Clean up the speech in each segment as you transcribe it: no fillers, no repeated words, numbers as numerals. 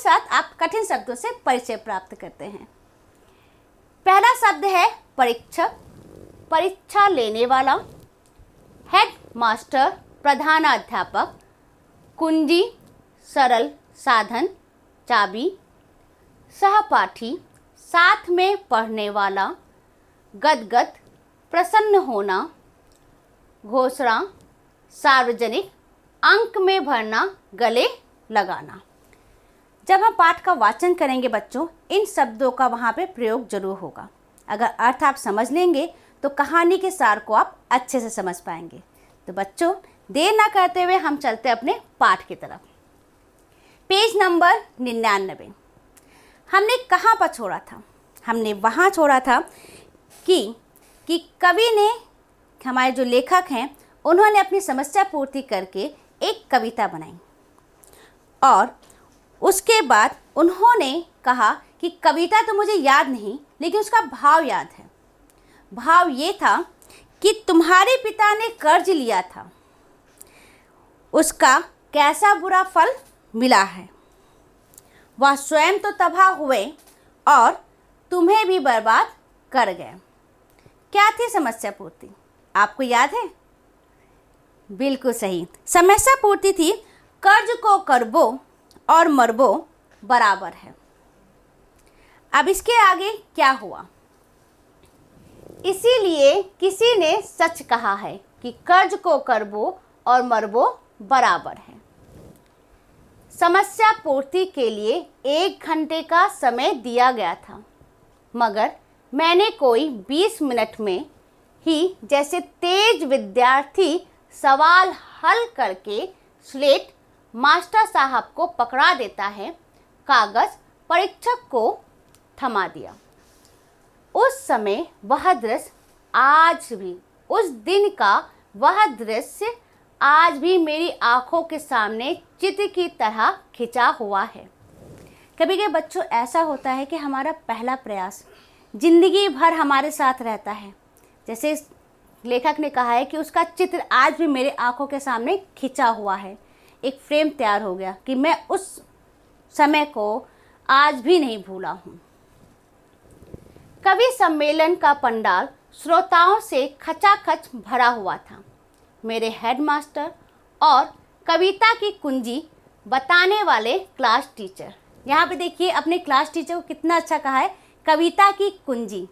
साथ आप कठिन शब्दों से परिचय प्राप्त करते हैं। पहला शब्द है परीक्षक, परीक्षा लेने वाला, हेड मास्टर प्रधानाध्यापक, कुंजी सरल साधन चाबी, सहपाठी साथ में पढ़ने वाला, गदगद प्रसन्न होना, घोषणा सार्वजनिक, अंक में भरना, गले लगाना। जब हम पाठ का वाचन करेंगे बच्चों, इन शब्दों का वहाँ पे प्रयोग जरूर होगा। अगर अर्थ आप समझ लेंगे तो कहानी के सार को आप अच्छे से समझ पाएंगे। तो बच्चों, देर ना करते हुए हम चलते अपने पाठ की तरफ। पेज नंबर 99 हमने कहाँ पर छोड़ा था? हमने वहाँ छोड़ा था कि कवि ने, हमारे जो लेखक हैं, उन्होंने अपनी समस्या पूर्ति करके एक कविता बनाई और उसके बाद उन्होंने कहा कि कविता तो मुझे याद नहीं, लेकिन उसका भाव याद है। भाव ये था कि तुम्हारे पिता ने कर्ज लिया था, उसका कैसा बुरा फल मिला है। वह स्वयं तो तबाह हुए और तुम्हें भी बर्बाद कर गए। क्या थी समस्या पूर्ति? आपको याद है? बिल्कुल सही, समस्या पूर्ति थी कर्ज को करबो और मरबो बराबर है। अब इसके आगे क्या हुआ? इसीलिए किसी ने सच कहा है कि कर्ज को करबो और मरबो बराबर है। समस्या पूर्ति के लिए 1 घंटे का समय दिया गया था, मगर मैंने कोई 20 मिनट में ही जैसे तेज विद्यार्थी सवाल हल करके स्लेट मास्टर साहब को पकड़ा देता है, कागज परीक्षक को थमा दिया। उस समय वह दृश्य आज भी, उस दिन का वह दृश्य आज भी मेरी आंखों के सामने चित्र की तरह खिंचा हुआ है। कभी कभी बच्चों ऐसा होता है कि हमारा पहला प्रयास जिंदगी भर हमारे साथ रहता है। जैसे लेखक ने कहा है कि उसका चित्र आज भी मेरे आंखों के सामने खिंचा हुआ है, एक फ्रेम तैयार हो गया कि मैं उस समय को आज भी नहीं भूला हूँ। कवि सम्मेलन का पंडाल श्रोताओं से खचाखच भरा हुआ था। मेरे हेडमास्टर और कविता की कुंजी बताने वाले क्लास टीचर, यहाँ पे देखिए अपने क्लास टीचर को कितना अच्छा कहा है, कविता की कुंजी,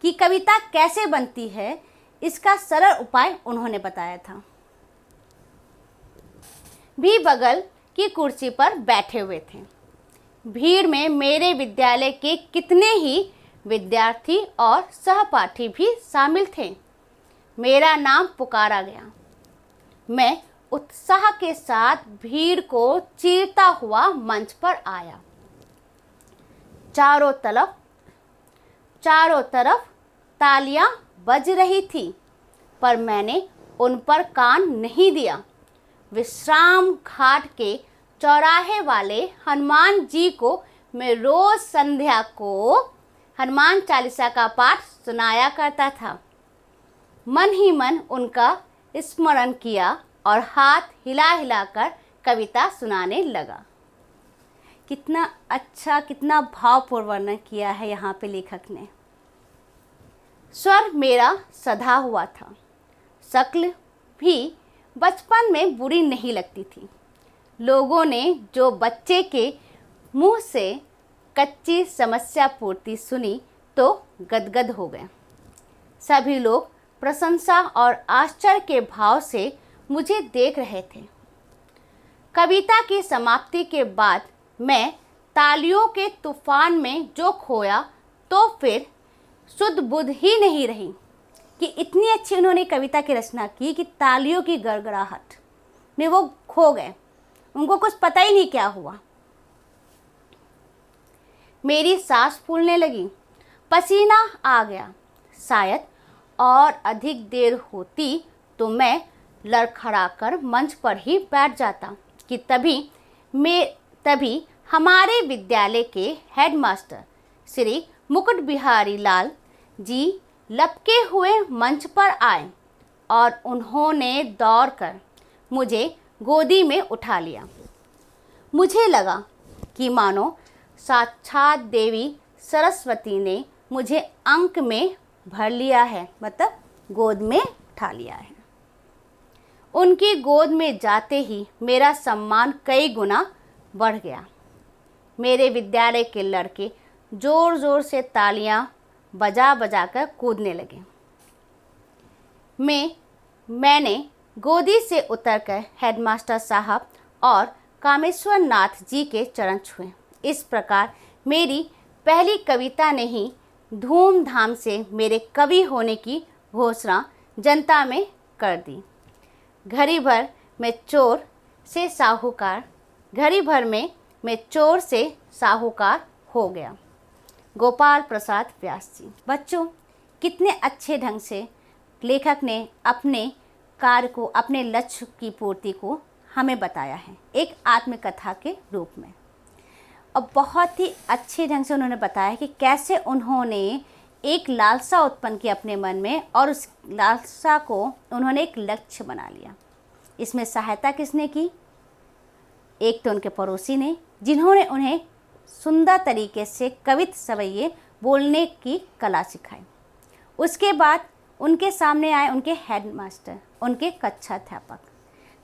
कि कविता कैसे बनती है, इसका सरल उपाय उन्होंने बताया था। भी बगल की कुर्सी पर बैठे हुए थे। भीड़ में मेरे विद्यालय के कितने ही विद्यार्थी और सहपाठी भी शामिल थे। मेरा नाम पुकारा गया। मैं उत्साह के साथ भीड़ को चीरता हुआ मंच पर आया। चारों तरफ तालियां बज रही थी, पर मैंने उन पर कान नहीं दिया। विश्राम घाट के चौराहे वाले हनुमान जी को मैं रोज संध्या को हनुमान चालीसा का पाठ सुनाया करता था। मन ही मन उनका स्मरण किया और हाथ हिला हिलाकर कविता सुनाने लगा। कितना अच्छा, कितना भावपूर्ण वर्णन किया है यहाँ पे लेखक ने। स्वर मेरा सधा हुआ था। शक्ल भी बचपन में बुरी नहीं लगती थी। लोगों ने जो बच्चे के मुंह से कच्ची समस्या पूर्ति सुनी तो गदगद हो गए। सभी लोग प्रशंसा और आश्चर्य के भाव से मुझे देख रहे थे। कविता की समाप्ति के बाद मैं तालियों के तूफान में जो खोया, तो फिर शुद्ध बुद्ध ही नहीं रही कि इतनी अच्छी उन्होंने कविता की रचना की कि तालियों की गड़गड़ाहट में वो खो गए। उनको कुछ पता ही नहीं क्या हुआ। मेरी सांस फूलने लगी, पसीना आ गया। शायद और अधिक देर होती तो मैं लड़खड़ाकर मंच पर ही बैठ जाता कि तभी हमारे विद्यालय के हेडमास्टर श्री मुकुट बिहारी लाल जी लपके हुए मंच पर आए और उन्होंने दौड़कर मुझे गोदी में उठा लिया। मुझे लगा कि मानो साक्षात देवी सरस्वती ने मुझे अंक में भर लिया है, मतलब गोद में उठा लिया है। उनकी गोद में जाते ही मेरा सम्मान कई गुना बढ़ गया। मेरे विद्यालय के लड़के ज़ोर ज़ोर से तालियां बजा बजा कर कूदने लगे। मैंने गोदी से उतरकर हेडमास्टर साहब और कामेश्वर नाथ जी के चरण छुए। इस प्रकार मेरी पहली कविता ने ही धूमधाम से मेरे कवि होने की घोषणा जनता में कर दी। घड़ी भर में चोर से साहूकार हो गया। गोपाल प्रसाद व्यास जी। बच्चों, कितने अच्छे ढंग से लेखक ने अपने कार्य को, अपने लक्ष्य की पूर्ति को हमें बताया है एक आत्मकथा के रूप में। और बहुत ही अच्छे ढंग से उन्होंने बताया कि कैसे उन्होंने एक लालसा उत्पन्न की अपने मन में और उस लालसा को उन्होंने एक लक्ष्य बना लिया। इसमें सहायता किसने की? एक तो उनके पड़ोसी ने, जिन्होंने उन्हें सुंदर तरीके से कवित सवैये बोलने की कला सिखाई। उसके बाद उनके सामने आए उनके हेडमास्टर, उनके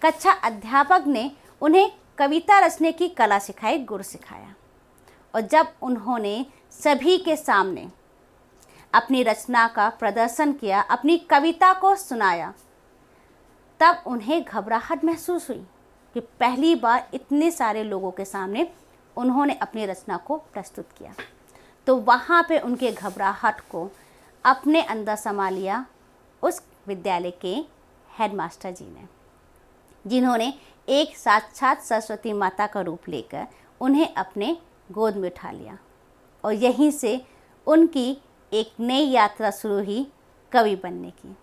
कक्षा अध्यापक ने उन्हें कविता रचने की कला सिखाई, गुर सिखाया। और जब उन्होंने सभी के सामने अपनी रचना का प्रदर्शन किया, अपनी कविता को सुनाया, तब उन्हें घबराहट महसूस हुई कि पहली बार इतने सारे लोगों के सामने उन्होंने अपनी रचना को प्रस्तुत किया। तो वहाँ पे उनके घबराहट को अपने अंदर समा लिया उस विद्यालय के हेडमास्टर जी ने, जिन्होंने एक साक्षात सरस्वती माता का रूप लेकर उन्हें अपने गोद में उठा लिया। और यहीं से उनकी एक नई यात्रा शुरू हुई कवि बनने की।